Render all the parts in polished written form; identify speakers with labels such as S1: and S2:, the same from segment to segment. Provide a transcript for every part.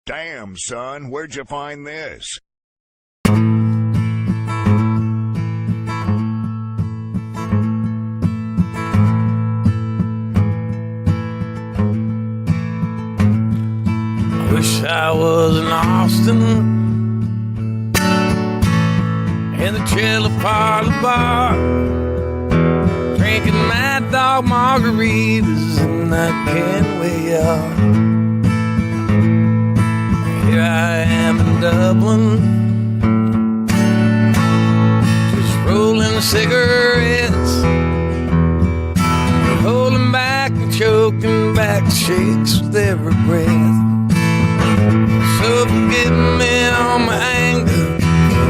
S1: Damn, son, where'd you find this?
S2: Wish I was in Austin in the Chili Parlor bar, drinking Mad Dog margaritas in that Kenway yard. Here I am in Dublin, just rolling cigarettes, holding back and choking back shakes with every breath. So forgive me all my anger,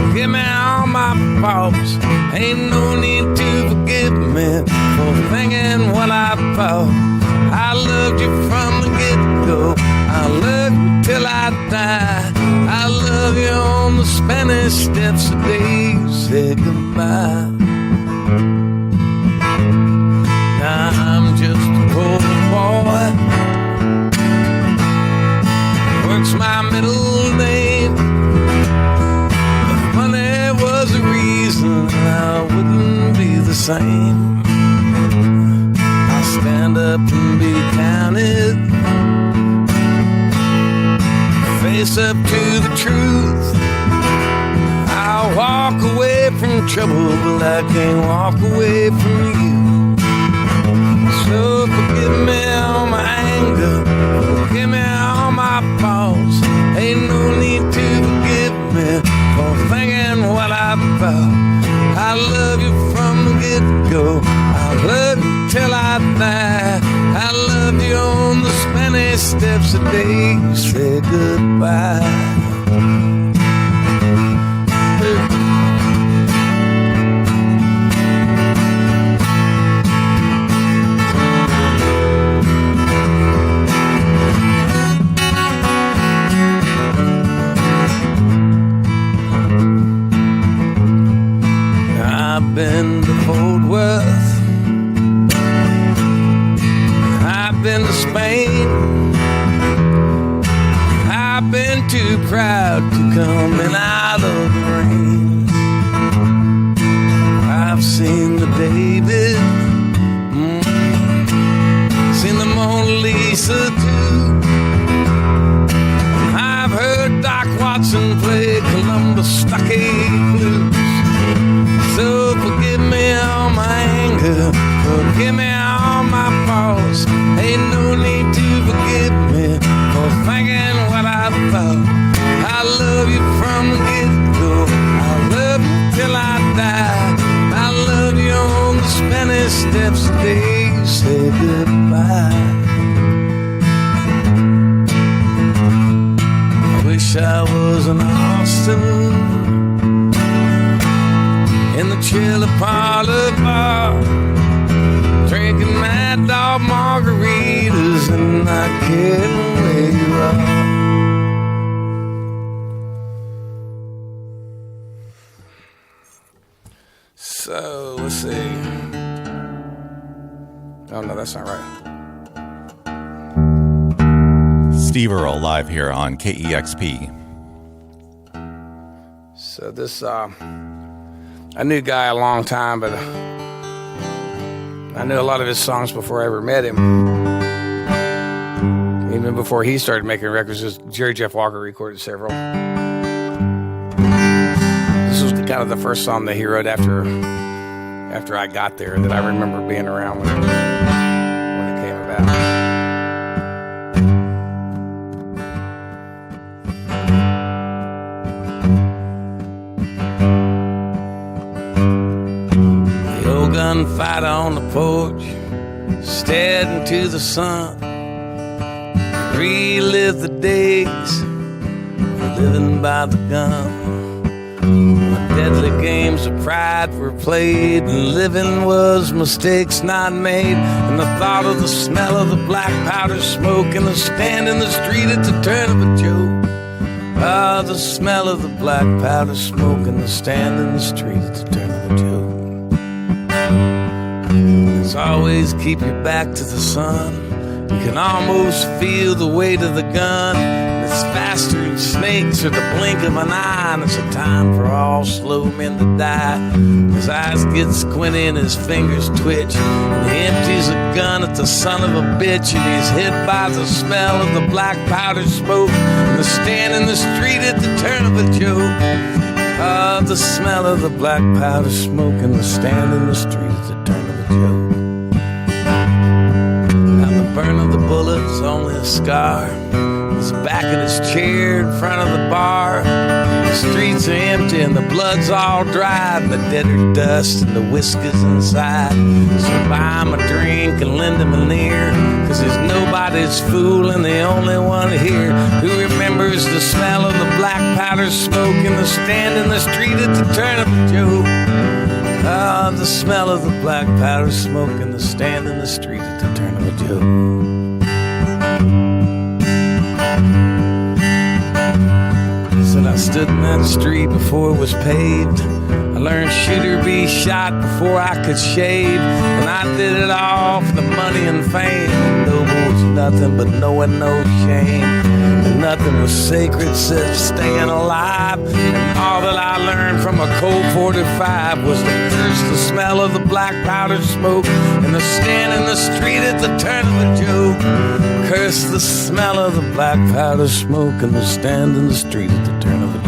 S2: forgive me all my faults. Ain't no need to forgive me for thinking what I thought. I loved you from the get-go, I love you till I die. I love you on the Spanish steps the day you said goodbye. Now I'm just a poor boy, work's my middle name. If money was a reason, I wouldn't be the same. I'll stand up and be counted, face up to the truth. I'll walk away from trouble, but I can't walk away from you. So forgive me all my anger, forgive me all my faults. Ain't no need to forgive me for thinking what I thought. I love you from the get-go, I love you till I die. I love you on the Spanish steps the day you say goodbye. I've been to Fort Worth, I've been to Spain, I've been too proud to come in out of the rain. I've seen the David, seen the Mona Lisa too. I've heard Doc Watson play Columbus Stockade Blues. So forgive me all my anger, forgive me all my faults. Ain't no need to forgive me for thinking what I thought. I love you from the get-go, I love you till I die. I love you on the Spanish steps the day you say goodbye. I wish I was in Austin in the Chili Parlor bar, drinking Mad Dog margaritas and not caring where you are. So, let's see. Oh, no, that's not right.
S3: Steve Earle live here on KEXP.
S2: So this, I knew Guy a long time, but I knew a lot of his songs before I ever met him. Even before he started making records, just Jerry Jeff Walker recorded several. This was kind of the first song that he wrote after I got there that I remember being around when it came about. Gunfighter on the porch, stared into the sun, relive the days living by the gun. When deadly games of pride were played and living was mistakes not made, and the thought of the smell of the black powder smoke and the stand in the street at the turn of a joke. Ah, the smell of the black powder smoke and the stand in the street at the turn of a joke. It's always keep your back to the sun. You can almost feel the weight of the gun. It's is faster than snakes or the blink of an eye, and it's a time for all slow men to die. His eyes get squinty and his fingers twitch, and he empties a gun at the son of a bitch, and he's hit by the smell of the black powder smoke and the stand in the street at the turn of a joke. The smell of the black powder smoke and the stand in the street at the turn of a joke. Now the burn of the bullet's only a scar. He's back in his chair in front of the bar. The streets are empty and the blood's all dry, and the dead are dust and the whiskey's inside. So buy him a drink and lend him an ear, 'cause he's nobody's fool and the only one here who remembers the smell of the black powder smoke and the stand in the street at the turn of a joke. The smell of the black powder smoke and the stand in the street at the turn of a joke. Said I stood in that street before it was paved. I learned shoot or be shot before I could shave, and I did it all for the money and fame. And noble was nothing but knowing no shame, and nothing was sacred except staying alive. And all that I learned from a Colt 45 was to curse the smell of the black powder smoke and the stand in the street at the turn of a joke. Curse the smell of the black powder smoke and the stand in the street at the turn of a joke.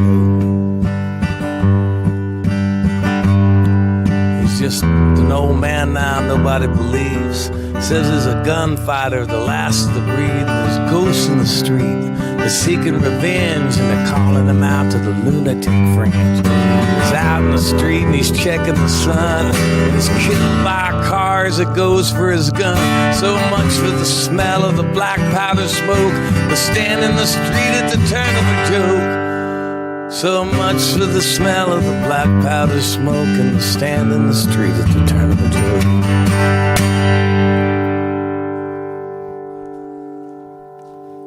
S2: He's just an old man now nobody believes. Says he's a gunfighter, the last of the breed. There's ghosts in the street. They're seeking revenge and they're calling him out to the lunatic fringe. He's out in the street and he's checking the sun, and he's killed by cars that goes for his gun. So much for the smell of the black powder smoke, the stand in the street at the turn of a joke. So much for the smell of the black powder smoke and the stand in the street at the turn of a joke.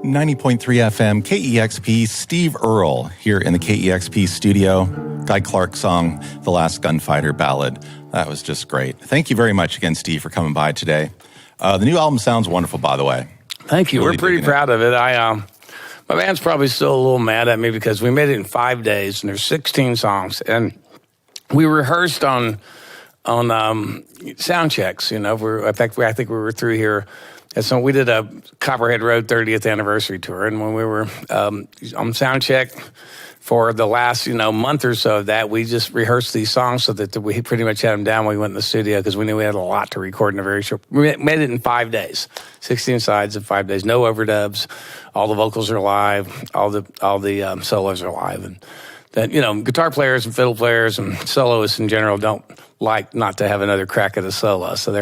S3: 90.3 FM, KEXP, Steve Earle here in the KEXP studio. Guy Clark song, The Last Gunfighter Ballad. That was just great. Thank you very much again, Steve, for coming by today. The new album sounds wonderful, by the way.
S2: Thank you.
S3: Really
S2: We're pretty proud of it. My band's probably still a little mad at me because we made it in 5 days, and there's 16 songs, and we rehearsed on sound checks. You know, I think we were through here. And so we did a Copperhead Road 30th anniversary tour, and when we were on sound check for the last month or so of that, we just rehearsed these songs so that we pretty much had them down when we went in the studio, because we knew we had a lot to record in a very short. We made it in 5 days, 16 sides in 5 days, no overdubs. All the vocals are live, all the solos are live, and that guitar players and fiddle players and soloists in general don't like not to have another crack at a solo, so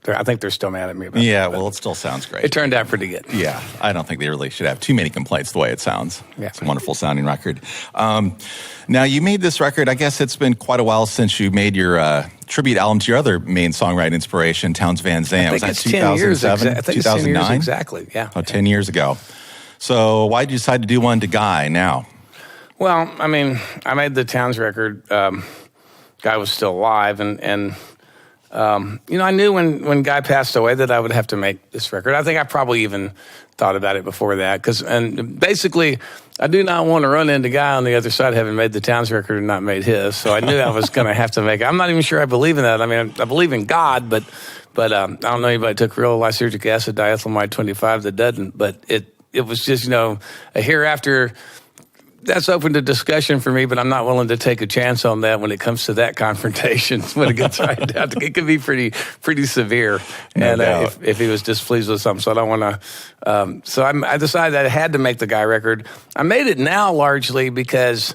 S2: I think they're still mad at me about that.
S3: Well, it still sounds great.
S2: It turned out pretty good.
S3: Yeah, I don't think they really should have too many complaints the way it sounds.
S2: Yeah.
S3: It's a wonderful sounding record. Now, you made this record, I guess it's been quite a while since you made your tribute album to your other main songwriting inspiration, Townes Van Zandt. Was that 2007?
S2: I think
S3: 2009?
S2: It's 10 years exactly, yeah.
S3: 10 years ago. So why did you decide to do one to Guy now?
S2: Well, I mean, I made the Townes record. Guy was still alive, and I knew when Guy passed away that I would have to make this record. I think I probably even thought about it before that, and basically, I do not want to run into Guy on the other side having made the Townes record and not made his. So I knew I was going to have to make it. I'm not even sure I believe in that. I mean, I believe in God, but I don't know anybody took real lysergic acid, diethylamide 25 that doesn't. But it was just a hereafter. That's open to discussion for me, but I'm not willing to take a chance on that when it comes to that confrontation. When it gets right down to it, can be pretty severe. And if he was displeased with something, so I don't want to. So I decided I had to make the Guy record. I made it now largely because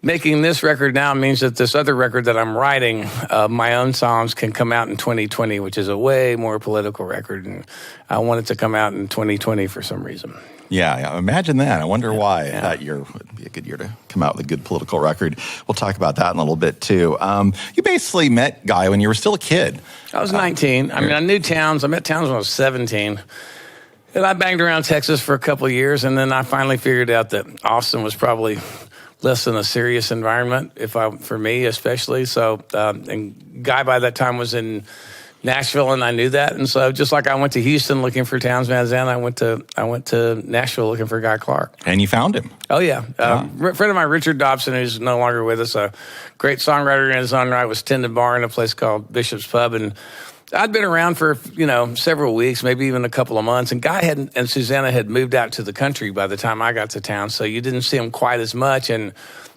S2: making this record now means that this other record that I'm writing, my own songs, can come out in 2020, which is a way more political record, and I want it to come out in 2020 for some reason.
S3: Yeah, imagine that. I wonder why that year would be a good year to come out with a good political record. We'll talk about that in a little bit, too. You basically met Guy when you were still a kid.
S2: I was 19. I mean, I knew Townes. I met Townes when I was 17. And I banged around Texas for a couple of years, and then I finally figured out that Austin was probably less than a serious environment, for me especially. So, and Guy by that time was in Nashville, and I knew that. And so just like I went to Houston looking for Townes Van Zandt, I went to Nashville looking for Guy Clark.
S3: And you found him.
S2: Oh, yeah. A friend of mine, Richard Dobson, who's no longer with us, a great songwriter in his own right, was tending bar in a place called Bishop's Pub. And I'd been around for, several weeks, maybe even a couple of months. And Guy and Susanna had moved out to the country by the time I got to town, so you didn't see them quite as much. And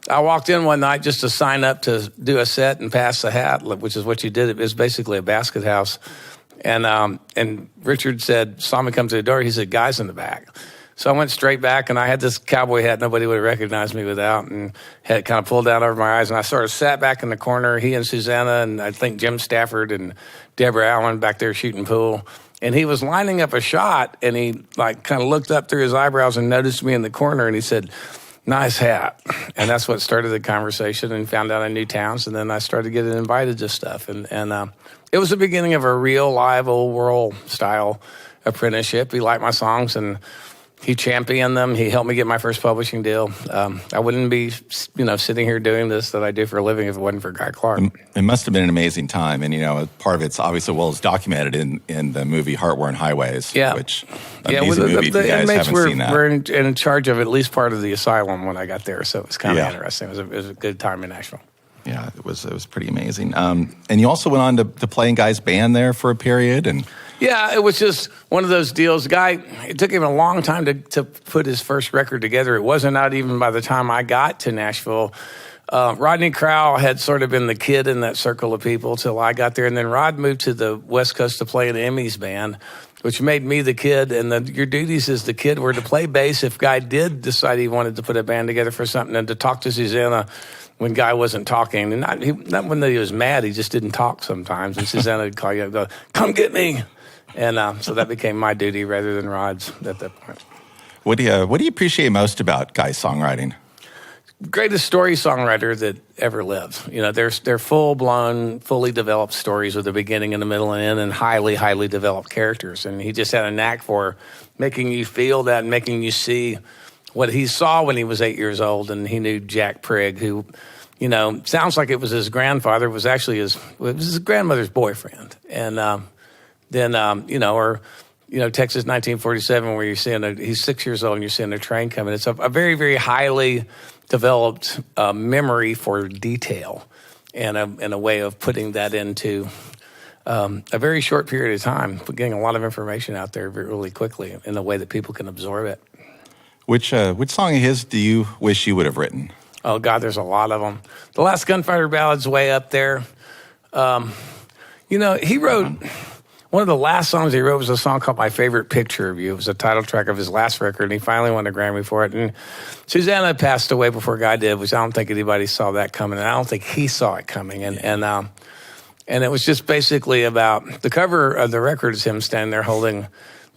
S2: I walked in one night just to sign up to do a set and pass the hat, which is what you did. It was basically a basket house. And Richard saw me come to the door. He said, "Guy's in the back." So I went straight back, and I had this cowboy hat nobody would have recognized me without, and had it kind of pulled down over my eyes. And I sort of sat back in the corner, he and Susanna, and I think Jim Stafford and Deborah Allen back there shooting pool. And he was lining up a shot, and he kind of looked up through his eyebrows and noticed me in the corner, and he said, "Nice hat." And that's what started the conversation, and found out I knew Townes, and then I started getting invited to stuff. And it was the beginning of a real live old world style apprenticeship. He liked my songs, and he championed them. He helped me get my first publishing deal. I wouldn't be, sitting here doing this that I do for a living if it wasn't for Guy Clark.
S3: It must have been an amazing time. And, part of it's obviously is documented in the movie Heartworn Highways, which amazing movie if you guys haven't seen that.
S2: We're in charge of at least part of the asylum when I got there, so it was kind of interesting. It was a good time in Nashville.
S3: Yeah, it was pretty amazing. And you also went on to play in Guy's band there for a period, and
S2: yeah, it was just one of those deals. It took him a long time to put his first record together. It wasn't out even by the time I got to Nashville. Rodney Crowell had sort of been the kid in that circle of people till I got there. And then Rod moved to the West Coast to play in Emmy's band, which made me the kid. And your duties as the kid were to play bass if Guy did decide he wanted to put a band together for something, and to talk to Susanna when Guy wasn't talking. And not when he was mad, he just didn't talk sometimes. And Susanna would call you and go, "Come get me." And so that became my duty rather than Rod's at that point.
S3: What do you appreciate most about Guy's songwriting?
S2: Greatest story songwriter that ever lived. They're full-blown, fully developed stories with a beginning and a middle and end, and highly, highly developed characters. And he just had a knack for making you feel that and making you see what he saw when he was 8 years old. And he knew Jack Prigg, who, sounds like it was his grandfather, was actually his grandmother's boyfriend. And then, Texas 1947, where you're seeing he's 6 years old and you're seeing a train coming. It's a very, very highly developed memory for detail, and a way of putting that into a very short period of time, getting a lot of information out there really quickly in a way that people can absorb it. Which
S3: song of his do you wish you would have written?
S2: Oh, God, there's a lot of them. The last Gunfighter Ballad's way up there. He wrote... One of the last songs he wrote was a song called My Favorite Picture of You. It was the title track of his last record, and he finally won a Grammy for it. And Susanna passed away before Guy did, which I don't think anybody saw that coming, and I don't think he saw it coming. And it was just basically about the cover of the record is him standing there holding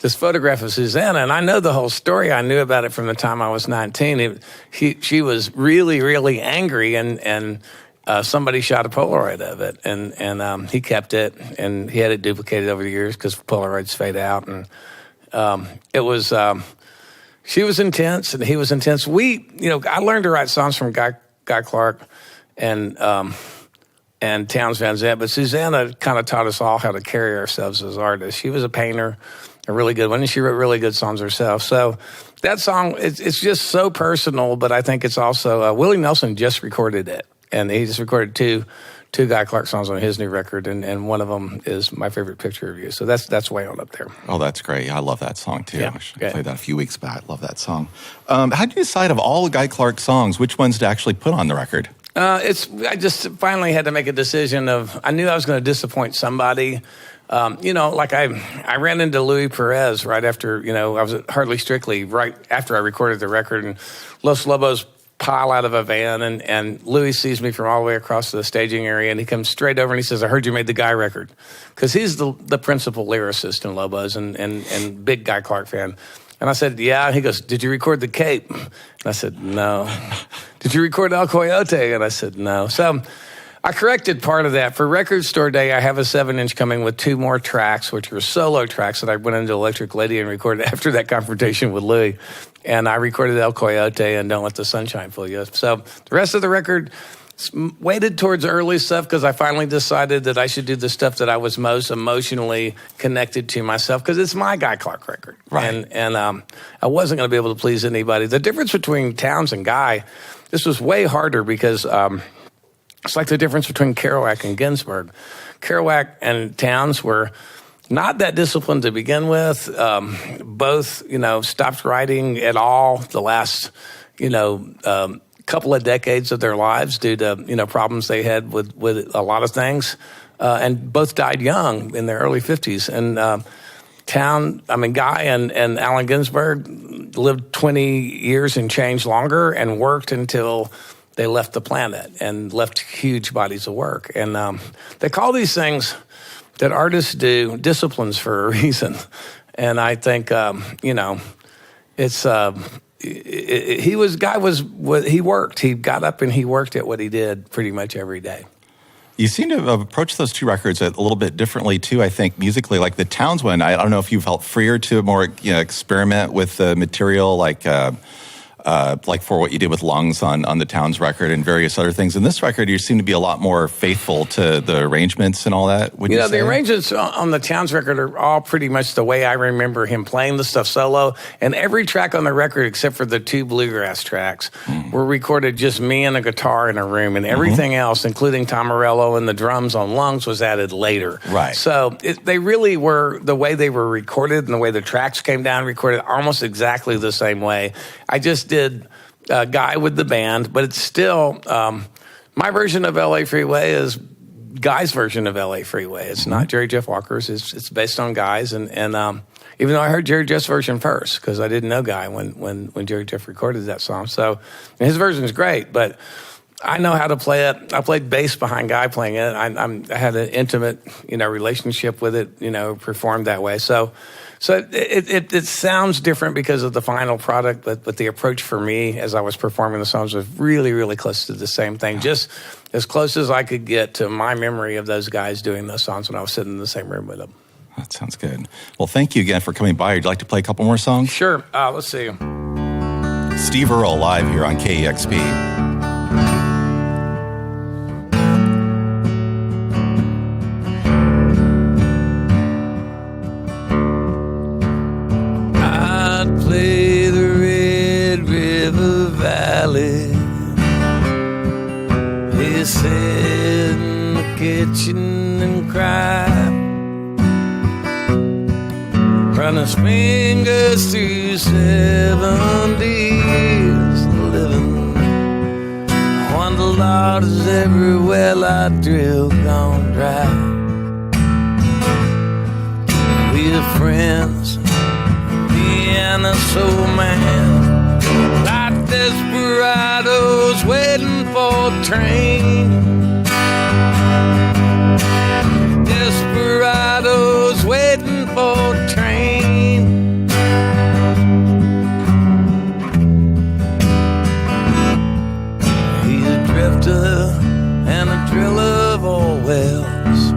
S2: this photograph of Susanna, and I know the whole story. I knew about it from the time I was 19. She was really, really angry, and somebody shot a Polaroid of it, and he kept it, and he had it duplicated over the years because Polaroids fade out. And it was she was intense, and he was intense. I learned to write songs from Guy Clark and Townes Van Zandt, but Susanna kind of taught us all how to carry ourselves as artists. She was a painter, a really good one, and she wrote really good songs herself. So that song, it's just so personal, but I think it's also Willie Nelson just recorded it. And he just recorded two Guy Clark songs on his new record, and one of them is My Favorite Picture of You. So that's way on up there.
S3: Oh, that's great. I love that song, too.
S2: Yeah,
S3: I played that a few weeks back. Love that song. How do you decide of all the Guy Clark songs, which ones to actually put on the record?
S2: I just finally had to make a decision I knew I was going to disappoint somebody. I ran into Louis Perez right after, I was at Hardly Strictly right after I recorded the record, and Los Lobos pile out of a van, and Louis sees me from all the way across the staging area, and he comes straight over and he says, "I heard you made the Guy record," because he's the principal lyricist in Lobos and big Guy Clark fan. And I said, "Yeah." And he goes, "Did you record the Cape?" And I said, "No." "Did you record El Coyote?" And I said, "No." So I corrected part of that. For Record Store Day, I have a 7-inch coming with 2 more tracks, which were solo tracks that I went into Electric Lady and recorded after that confrontation with Louis. And I recorded El Coyote and Don't Let the Sunshine Fool You. So the rest of the record, weighted towards early stuff because I finally decided that I should do the stuff that I was most emotionally connected to myself because it's my Guy Clark record.
S3: Right.
S2: And I wasn't going to be able to please anybody. The difference between Townes and Guy, this was way harder because it's like the difference between Kerouac and Ginsberg. Kerouac and Townes were not that disciplined to begin with. Both, stopped writing at all the last, couple of decades of their lives due to, problems they had with a lot of things. And both died young in their early 50s. And Guy and Allen Ginsberg lived 20 years and change longer and worked until they left the planet and left huge bodies of work. And they call these things that artists do disciplines for a reason. And I think, it's... he worked. He got up and he worked at what he did pretty much every day.
S3: You seem to have approached those two records a little bit differently too, I think, musically. Like the Townes one, I don't know if you felt freer to more experiment with the material, like for what you did with Lungs on the Townes record and various other things. In this record, you seem to be a lot more faithful to the arrangements and all that, would you say?
S2: The arrangements on the Townes record are all pretty much the way I remember him playing the stuff solo. And every track on the record, except for the 2 bluegrass tracks, were recorded just me and a guitar in a room. And everything else, including Tom Morello and the drums on Lungs, was added later.
S3: Right.
S2: So they really were, the way they were recorded and the way the tracks came down, recorded almost exactly the same way. I just did Guy with the band, but it's still my version of LA Freeway is Guy's version of LA Freeway. It's not Jerry Jeff Walker's. It's based on Guy's, and even though I heard Jerry Jeff's version first because I didn't know Guy when Jerry Jeff recorded that song, so his version is great, but I know how to play it. I played bass behind Guy playing it. I had an intimate relationship with it. Performed that way, so. So it sounds different because of the final product, but the approach for me as I was performing the songs was really, really close to the same thing, just as close as I could get to my memory of those guys doing those songs when I was sitting in the same room with them.
S3: That sounds good. Well, thank you again for coming by. Would you like to play a couple more songs?
S2: Sure. Let's see.
S3: Steve Earle live here on KEXP.
S2: Play the Red River Valley. He sat in the kitchen and cried, run his fingers through 70 years of living. I wonder, Lord, is every well I drill gone dry? We are friends and a soul man, like desperados waiting for a train. Desperados waiting for a train. He's a drifter and a driller of all wells,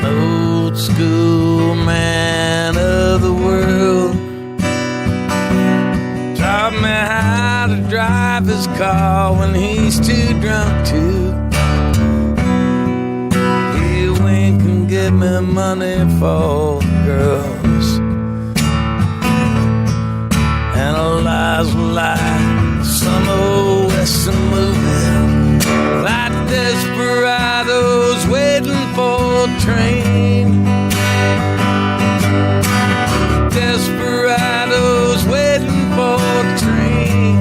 S2: an old school man of the world. Taught me how to drive his car when he's too drunk to. He wink and give me money for girls, and a lie's a lie. Some old western movie, like desperados waiting for a train. Desperados waiting for a train.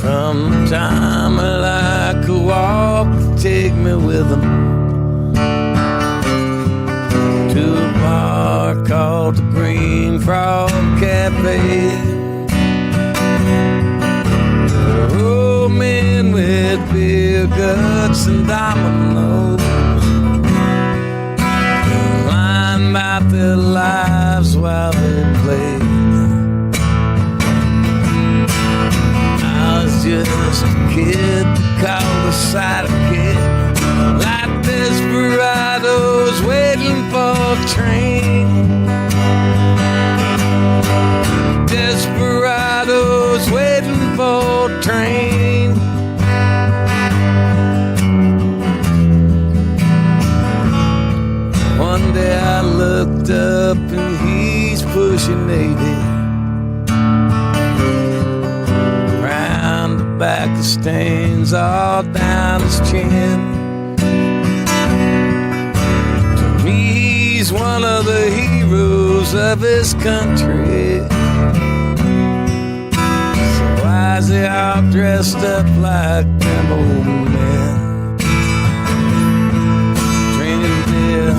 S2: From the time I like a walk, take me with them to a bar called the Green Frog Cafe. Oh, men with beer guts and dominoes, about their lives while they played. I was just a kid called a sidekick, like desperados waiting for a train. 1980. Round the back of stains all down his chin. To me, he's one of the heroes of his country. So why is he all dressed up like them old men? Drinking beer,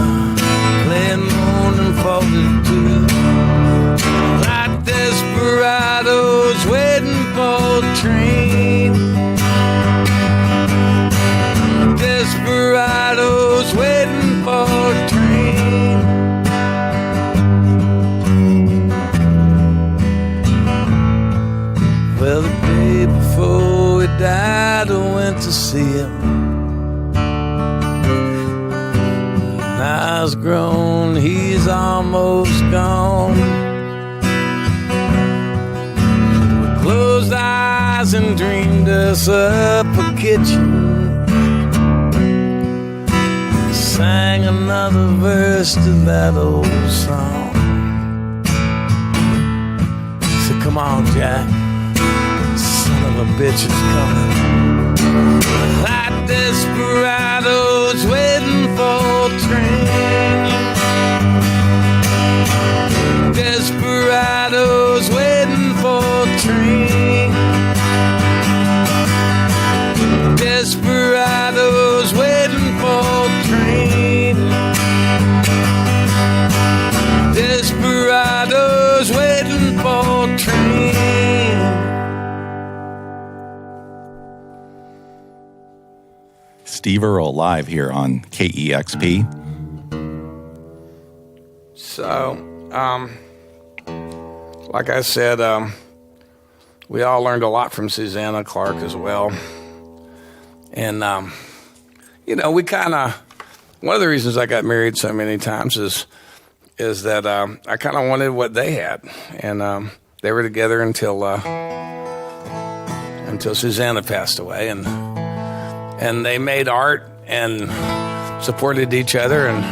S2: playing moon and folded too. Like desperados waiting for a train. Desperados waiting for a train. Well, the day before he died, I went to see him. Now he's grown, he's almost gone. We closed eyes and dreamed us up a kitchen. Sang another verse to that old song. So come on, Jack, son of a bitch is coming. Like desperados waiting for a train. Desperados waiting for a train. Desperados waiting for a train. Desperados waiting for a train.
S3: Steve Earle live here on KEXP.
S2: So, like I said, we all learned a lot from Susanna Clark as well. And, you know, we kind of, one of the reasons I got married so many times is that I kind of wanted what they had. And they were together until Susanna passed away. And they made art and supported each other and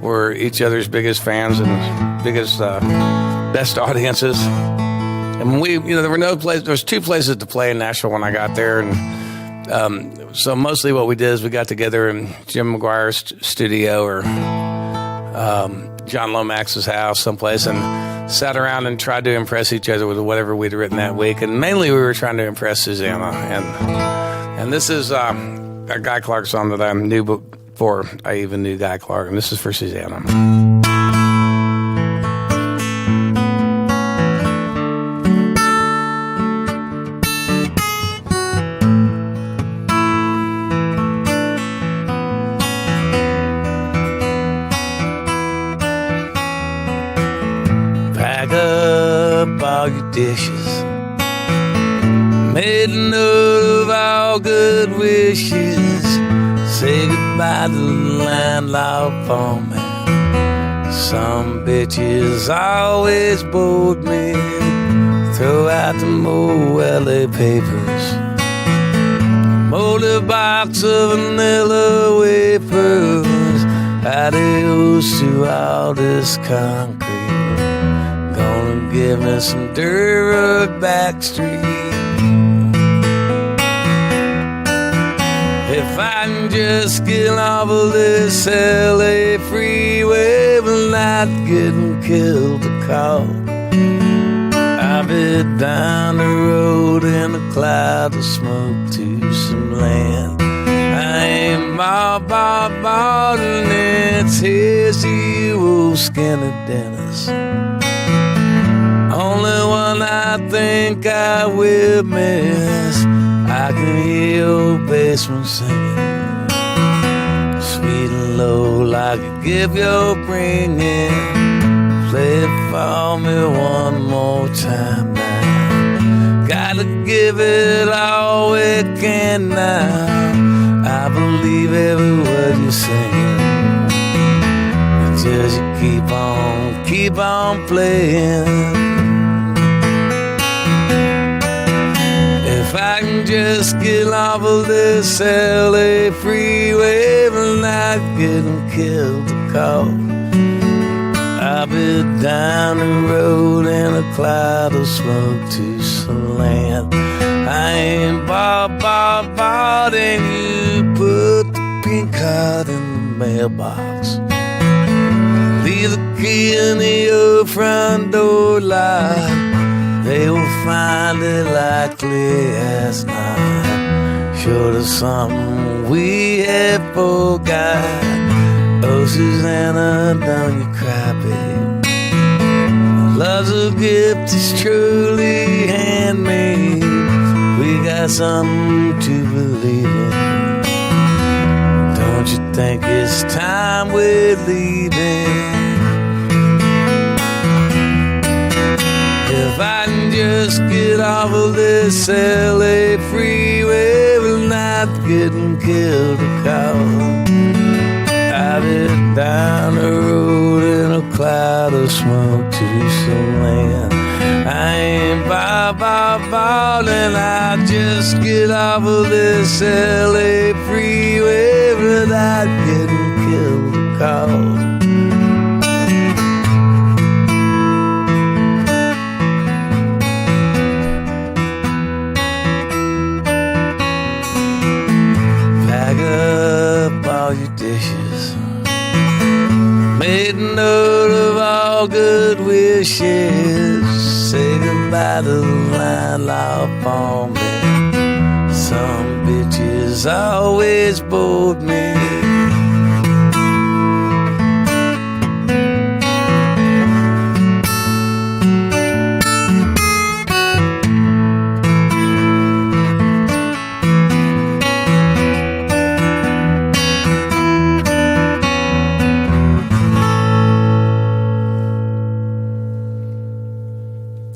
S2: were each other's biggest fans and biggest, best audiences. And we, you know, there was two places to play in Nashville when I got there. And so mostly what we did is we got together in Jim McGuire's studio or John Lomax's house someplace and sat around and tried to impress each other with whatever we'd written that week. And mainly we were trying to impress Susanna. And this is a Guy Clark song that I knew before I even knew Guy Clark. And this is for Susanna. Pack up all your dishes. Made a note of all good wishes. Say goodbye to the landlord for me. Some bitches always bored me. Throw out the Moelle papers. Mold a box of vanilla wafers. Adios to all this concrete. Gonna give me some dirt backstreet. If I can just get off of this LA freeway without getting killed or caught, I'll be down the road in a cloud of smoke to some land. I ain't bought, and it's here's to you, old skinny Dennis. Only one I think I will miss. I can hear your basement singing, sweet and low like a gift you're bringing. Play it for me one more time now. Gotta give it all we can now. I believe every word you're saying. Just you keep on playing. If I can just get off of this LA freeway without getting killed or caught, I've been down the road in a cloud of smoke to some land I ain't bought, and you put the pink card in the mailbox. Leave the key in the old front door lock. They will find it likely as not. Sure there's something we have forgot. Oh, Susanna, don't you cry, babe. Love's a gift is truly handmade. We got something to believe in. Don't you think it's time we're leaving? If I can just get off of this LA freeway without getting killed or caught. I've been down the road in a cloud of smoke to some land I ain't bought, and I just get off of this LA freeway without getting killed or caught. All your dishes, made a note of all good wishes. Say goodbye to the landlord for me. Some bitches always bored me.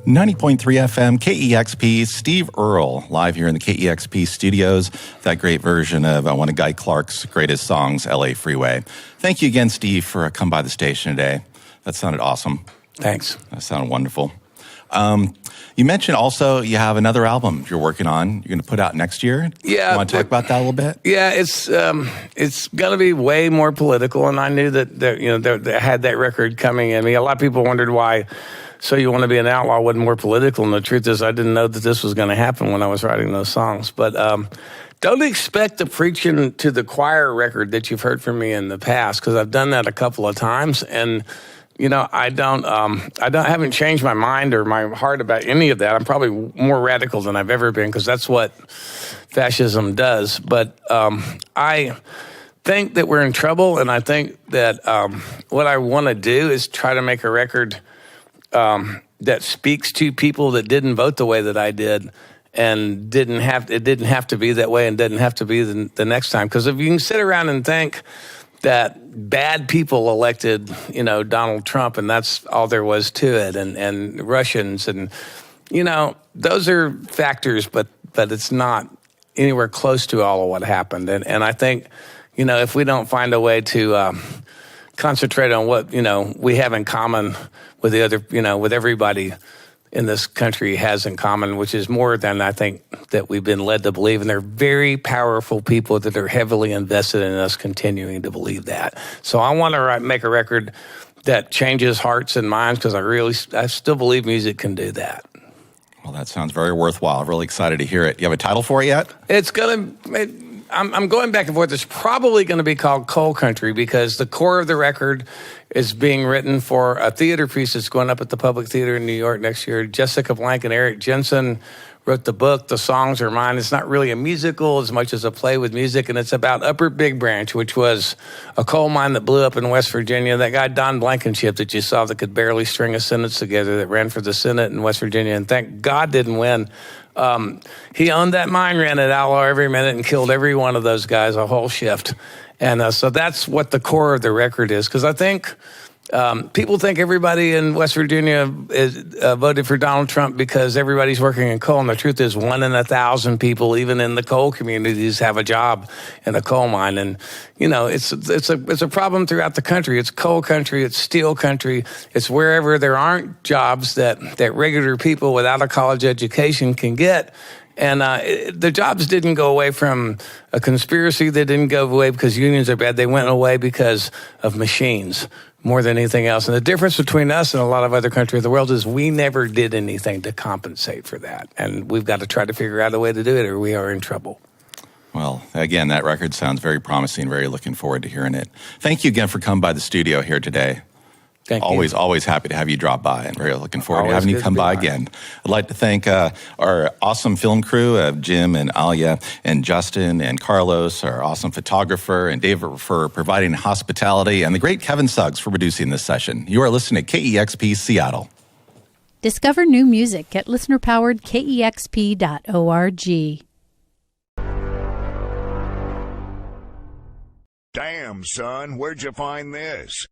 S3: 90.3 FM, KEXP, Steve Earle, live here in the KEXP studios. That great version of one of Guy Clark's greatest songs, LA Freeway. Thank you again, Steve, for coming by the station today. That sounded awesome.
S2: Thanks.
S3: That sounded wonderful. You mentioned also you have another album you're working on. You're going to put out next year.
S2: Yeah.
S3: You want to talk about that a little bit?
S2: Yeah, it's going to be way more political, and I knew that I had that record coming in. I mean, a lot of people wondered why So You Want to Be an Outlaw wasn't more political, and the truth is I didn't know that this was going to happen when I was writing those songs. But don't expect the preaching to the choir record that you've heard from me in the past, because I've done that a couple of times, and you know, I haven't changed my mind or my heart about any of that. I'm probably more radical than I've ever been, because that's what fascism does. But I think that we're in trouble, and I think that what I want to do is try to make a record that speaks to people that didn't vote the way that I did, and it didn't have to be that way, and didn't have to be the next time. Because if you can sit around and think that bad people elected, you know, Donald Trump, and that's all there was to it, and Russians, and, you know, those are factors, but it's not anywhere close to all of what happened. And I think, you know, if we don't find a way to concentrate on what, you know, we have in common with the other, you know, with everybody in this country has in common, which is more than I think that we've been led to believe. And they're very powerful people that are heavily invested in us continuing to believe that. So I want to make a record that changes hearts and minds, because I still believe music can do that.
S3: Well, that sounds very worthwhile. I'm really excited to hear it. You have a title for it yet? I'm going back and forth. It's probably going to be called Coal Country, because the core of the record is being written for a theater piece that's going up at the Public Theater in New York next year. Jessica Blank and Eric Jensen wrote the book. The songs are mine. It's not really a musical as much as a play with music, and it's about Upper Big Branch, which was a coal mine that blew up in West Virginia. That guy, Don Blankenship, that you saw that could barely string a sentence together, that ran for the Senate in West Virginia, and thank God didn't win. He owned that mine, ran at outlaw every minute, and killed every one of those guys, a whole shift. And so that's what the core of the record is, because I think people think everybody in West Virginia voted for Donald Trump because everybody's working in coal, and the truth is 1 in 1,000 people, even in the coal communities, have a job in a coal mine. And you know, it's a problem throughout the country. It's coal country, it's steel country, it's wherever there aren't jobs that regular people without a college education can get. And the jobs didn't go away from a conspiracy. They didn't go away because unions are bad. They went away because of machines.
S2: more than anything else. And the difference between us and a lot of other countries of the world is we never did anything to compensate for that. And we've got to try to figure out a way to do it or we are in trouble.
S3: Well, again, that record sounds very promising. Very looking forward to hearing it. Thank you again for coming by the studio here today.
S2: Thank you.
S3: Always happy to have you drop by and very looking forward to
S2: Always
S3: having you
S2: good
S3: come
S2: to be
S3: by
S2: by.
S3: again. I'd like to thank our awesome film crew of Jim and Alia and Justin and Carlos, our awesome photographer, and David for providing hospitality, and the great Kevin Suggs for producing this session. You are listening to KEXP Seattle.
S4: Discover new music at listener-powered KEXP.org.
S1: Damn, son, where'd you find this?